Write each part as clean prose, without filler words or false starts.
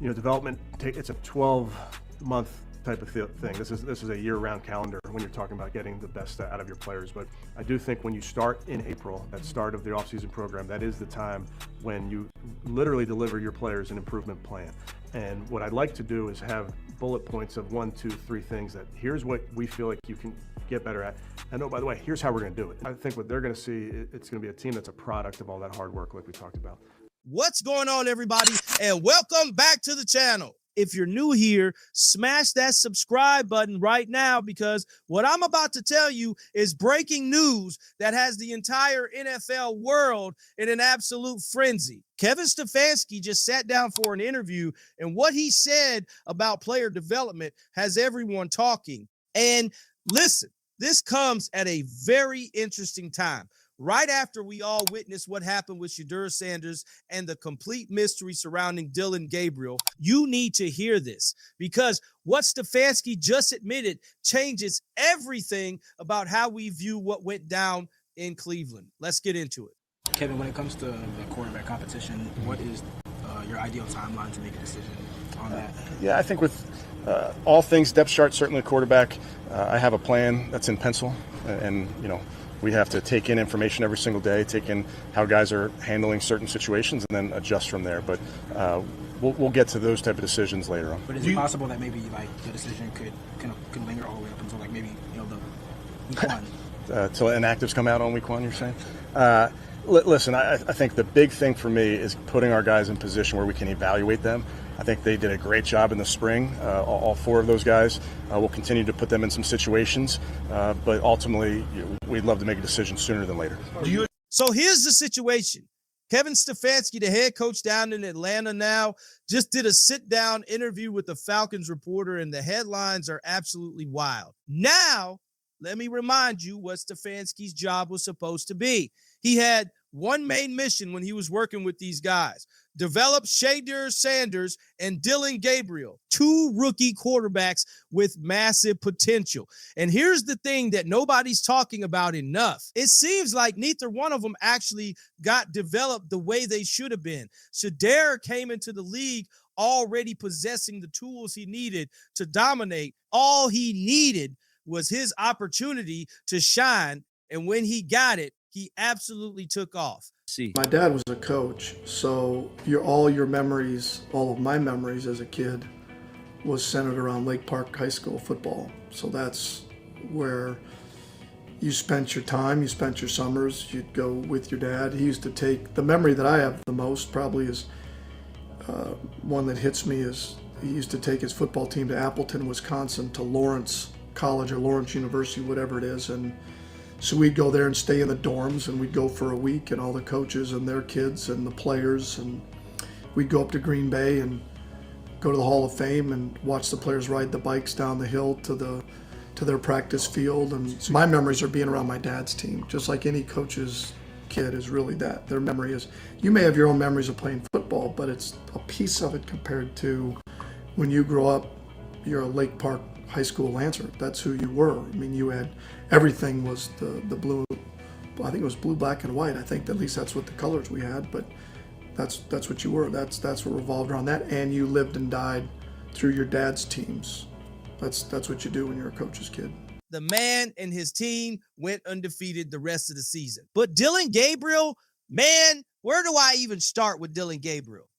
Development, it's a 12-month type of thing. This is a year-round calendar when you're talking about getting the best out of your players. But I do think when you start in April, that start of the offseason program, that is the time when you literally deliver your players an improvement plan. And what I'd like to do is have bullet points of 1, 2, 3 things that here's what we feel like you can get better at. And oh, by the way, here's how we're going to do it. I think what they're going to see, it's going to be a team that's a product of all that hard work like we talked about. What's going on, everybody? And welcome back to the channel. If you're new here, smash that subscribe button right now, because what I'm about to tell you is breaking news that has the entire NFL world in an absolute frenzy. Kevin Stefanski just sat down for an interview, and what he said about player development has everyone talking. And listen, this comes at a very interesting time. Right after we all witnessed what happened with Shedeur Sanders and the complete mystery surrounding Dillon Gabriel, you need to hear this, because what Stefanski just admitted changes everything about how we view what went down in Cleveland. Let's get into it. Kevin, when it comes to the quarterback competition, what is your ideal timeline to make a decision on that? Yeah, I think with all things depth chart, certainly quarterback, I have a plan that's in pencil, and we have to take in information every single day, take in how guys are handling certain situations, and then adjust from there. But we'll get to those type of decisions later on. But is it possible that maybe the decision could linger all the way up until maybe the week one? Till inactives come out on week one, you're saying? Listen, I think the big thing for me is putting our guys in position where we can evaluate them. I think they did a great job in the spring. All 4 of those guys. We'll continue to put them in some situations, but ultimately, we'd love to make a decision sooner than later. So here's the situation. Kevin Stefanski, the head coach down in Atlanta now, just did a sit-down interview with the Falcons reporter, and the headlines are absolutely wild. Now, let me remind you what Stefanski's job was supposed to be. He had one main mission when he was working with these guys: develop Shedeur Sanders and Dillon Gabriel, 2 rookie quarterbacks with massive potential. And here's the thing that nobody's talking about enough. It seems like neither one of them actually got developed the way they should have been. Shedeur came into the league already possessing the tools he needed to dominate. All he needed was his opportunity to shine, and when he got it, he absolutely took off. My dad was a coach, so all your memories, all of my memories as a kid, was centered around Lake Park High School football. So that's where you spent your time, you spent your summers, you'd go with your dad. He used to take, the memory that I have the most probably is, one that hits me is he used to take his football team to Appleton, Wisconsin, to Lawrence College or Lawrence University, whatever it is, and so we'd go there and stay in the dorms, and we'd go for a week, and all the coaches and their kids and the players, and we'd go up to Green Bay and go to the Hall of Fame and watch the players ride the bikes down the hill to their practice field. And so my memories are being around my dad's team, just like any coach's kid is really that. Their memory is, you may have your own memories of playing football, but it's a piece of it compared to when you grow up, you're a Lake Park High School Lancer. That's who you were. I mean, you had, everything was the blue, I think it was blue, black, and white. I think at least that's what the colors we had, but that's what you were. That's what revolved around that, and you lived and died through your dad's teams. That's what you do when you're a coach's kid. The man and his team went undefeated the rest of the season. But Dillon Gabriel, man, where do I even start with Dillon Gabriel?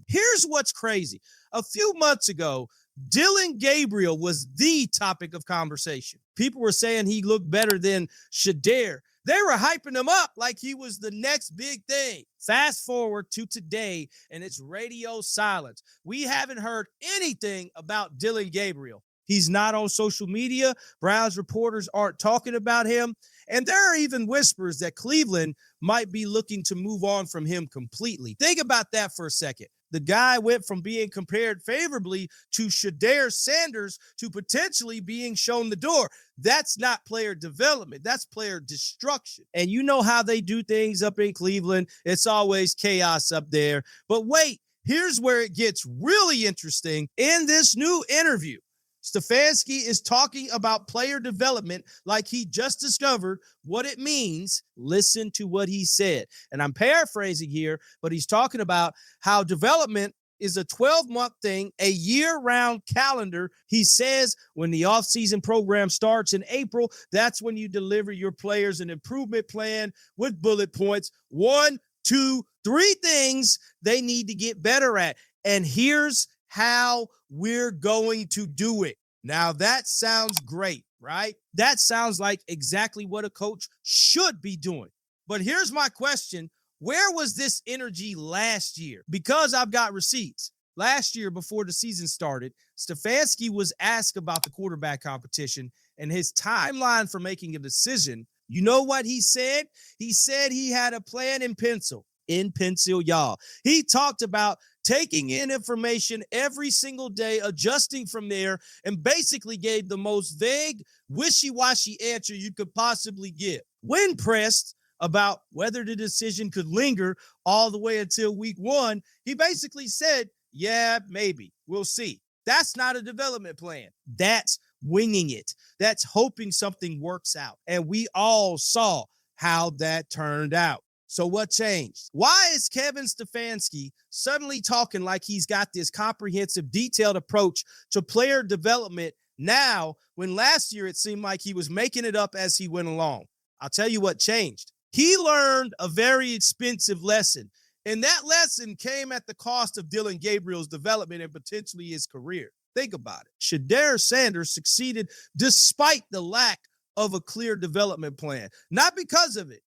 Here's what's crazy. A few months ago, Dillon Gabriel was the topic of conversation. People were saying he looked better than Shedeur. They were hyping him up like he was the next big thing. Fast forward to today, and it's radio silence. We haven't heard anything about Dillon Gabriel. He's not on social media. Browns reporters aren't talking about him. And there are even whispers that Cleveland might be looking to move on from him completely. Think about that for a second. The guy went from being compared favorably to Shedeur Sanders to potentially being shown the door. That's not player development. That's player destruction. And you know how they do things up in Cleveland. It's always chaos up there. But wait, here's where it gets really interesting. In this new interview, Stefanski is talking about player development like he just discovered what it means. Listen to what he said. And I'm paraphrasing here, but he's talking about how development is a 12-month thing, a year-round calendar. He says when the offseason program starts in April, that's when you deliver your players an improvement plan with bullet points. 1, 2, 3 things they need to get better at. And here's how we're going to do it. Now, that sounds great, right? That sounds like exactly what a coach should be doing. But here's my question. Where was this energy last year? Because I've got receipts. Last year, before the season started, Stefanski was asked about the quarterback competition and his timeline for making a decision. You know what he said? He said he had a plan in pencil. In pencil, y'all. He talked about taking in information every single day, adjusting from there, and basically gave the most vague, wishy-washy answer you could possibly give. When pressed about whether the decision could linger all the way until week 1, he basically said, yeah, maybe. We'll see. That's not a development plan. That's winging it. That's hoping something works out. And we all saw how that turned out. So what changed? Why is Kevin Stefanski suddenly talking like he's got this comprehensive, detailed approach to player development now, when last year it seemed like he was making it up as he went along? I'll tell you what changed. He learned a very expensive lesson, and that lesson came at the cost of Dillon Gabriel's development and potentially his career. Think about it. Shedeur Sanders succeeded despite the lack of a clear development plan, not because of it.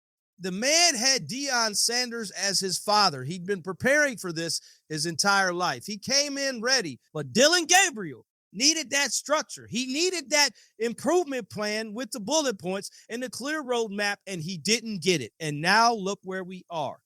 The man had Deion Sanders as his father. He'd been preparing for this his entire life. He came in ready, but Dillon Gabriel needed that structure. He needed that improvement plan with the bullet points and the clear roadmap, and he didn't get it. And now look where we are.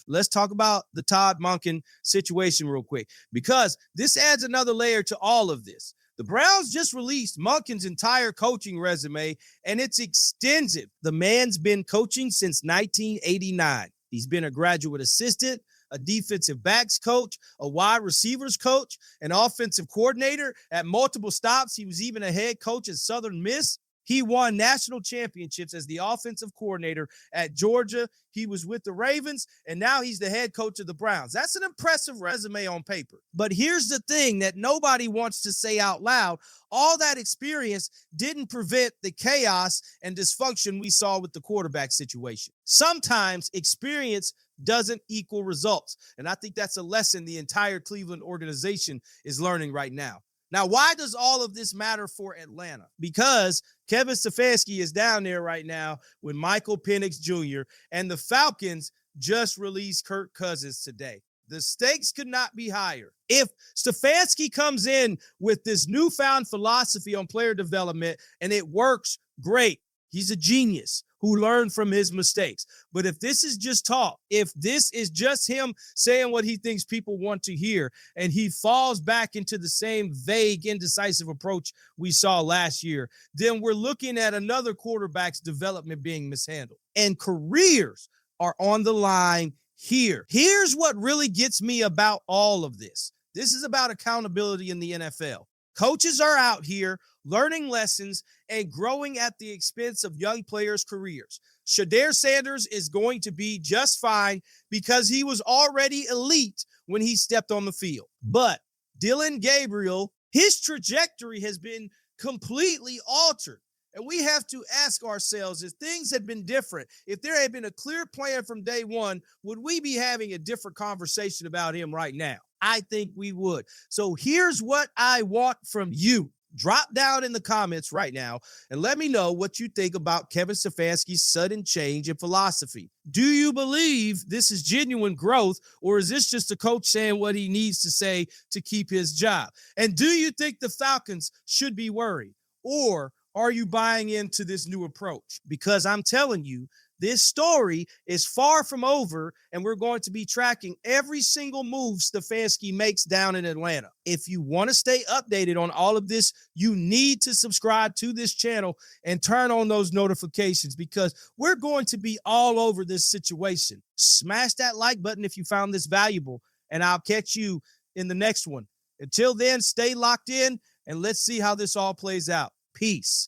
Let's talk about the Todd Monken situation real quick, because this adds another layer to all of this. The Browns just released Monken's entire coaching resume, and it's extensive. The man's been coaching since 1989. He's been a graduate assistant, a defensive backs coach, a wide receivers coach, an offensive coordinator at multiple stops. He was even a head coach at Southern Miss. He won national championships as the offensive coordinator at Georgia. He was with the Ravens, and now he's the head coach of the Browns. That's an impressive resume on paper. But here's the thing that nobody wants to say out loud. All that experience didn't prevent the chaos and dysfunction we saw with the quarterback situation. Sometimes experience doesn't equal results, and I think that's a lesson the entire Cleveland organization is learning right now. Now, why does all of this matter for Atlanta? Because Kevin Stefanski is down there right now with Michael Penix Jr., and the Falcons just released Kirk Cousins today. The stakes could not be higher. If Stefanski comes in with this newfound philosophy on player development and it works, great. He's a genius who learned from his mistakes. But if this is just talk, if this is just him saying what he thinks people want to hear, and he falls back into the same vague, indecisive approach we saw last year, then we're looking at another quarterback's development being mishandled. And careers are on the line here. Here's what really gets me about all of this. This is about accountability in the NFL. Coaches are out here learning lessons and growing at the expense of young players' careers. Shedeur Sanders is going to be just fine because he was already elite when he stepped on the field. But Dillon Gabriel, his trajectory has been completely altered. And we have to ask ourselves, if things had been different, if there had been a clear plan from day one, would we be having a different conversation about him right now? I think we would. So here's what I want from you. Drop down in the comments right now and let me know what you think about Kevin Stefanski's sudden change in philosophy. Do you believe this is genuine growth, or is this just a coach saying what he needs to say to keep his job? And do you think the Falcons should be worried, or are you buying into this new approach? Because I'm telling you, this story is far from over, and we're going to be tracking every single move Stefanski makes down in Atlanta. If you want to stay updated on all of this, you need to subscribe to this channel and turn on those notifications, because we're going to be all over this situation. Smash that like button if you found this valuable, and I'll catch you in the next one. Until then, stay locked in, and let's see how this all plays out. Peace.